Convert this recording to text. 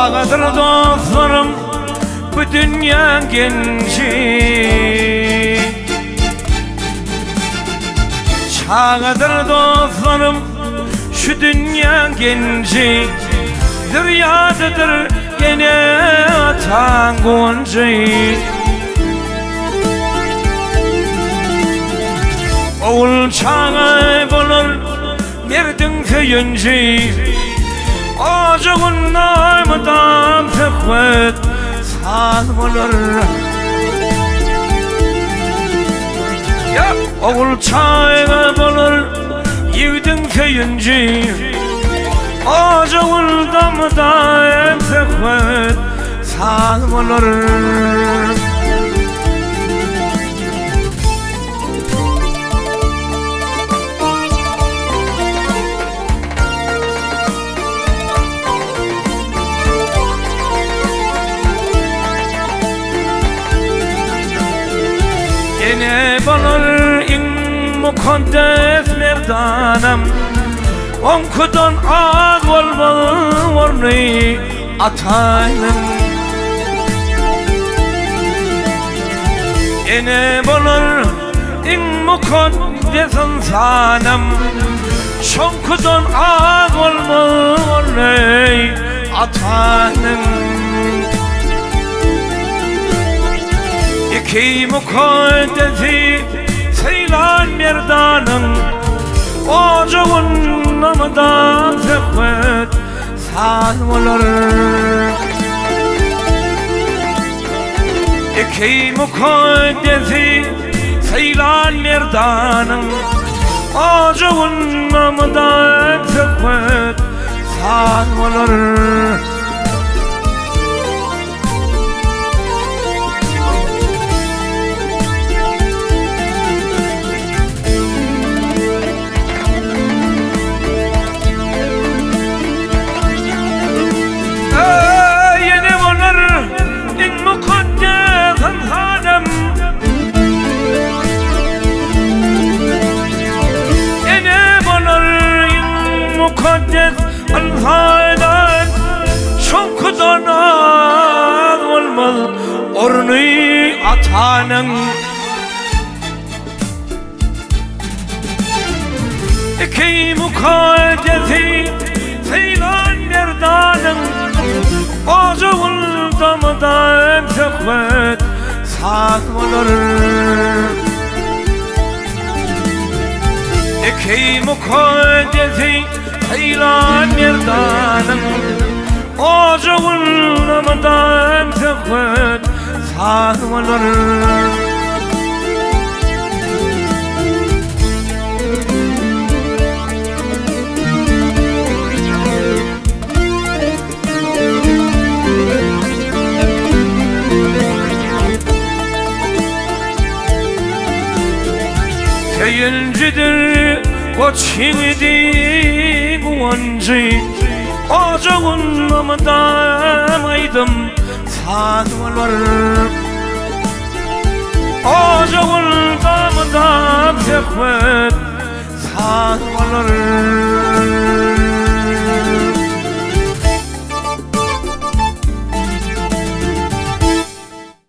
Çağıdır dostlarım bu dünya genci, çağıdır dostlarım şu dünya genci. Deryadıdır gene atan gonca. Oğul çağı bulur merdin köyünce, ocağın namıdan tıkvet sal bulur. Oğul çağı bulur yivdin köyünce, ocağın namıdan tıkvet sal bulur. Yine bulur in mukaddes merdanım, onkudan ağ olmalı orni atayım. Yine bulur in mukaddes insanım, onkudan ağ olmalı orni atayım. İki mukaddesi seylan merdanın, ocağın namıdan zıhvet sal olur. İki mukaddesi seylan merdanın, ocağın namıdan zıhvet sal olur. Mukaddes alhadan şonkudan ağ olmalı orni atanın. İki mukaddesi seylan merdanın, ocağın damıdan zıhvet sal olur. İki mukaddesi seylan merdanın, ocağın namıdan zıhvet sal olur. Seyincidir koçhidi guvancı, ocağın namıdan aydım sal olur. Ocağın namıdan zıhvet sal olur.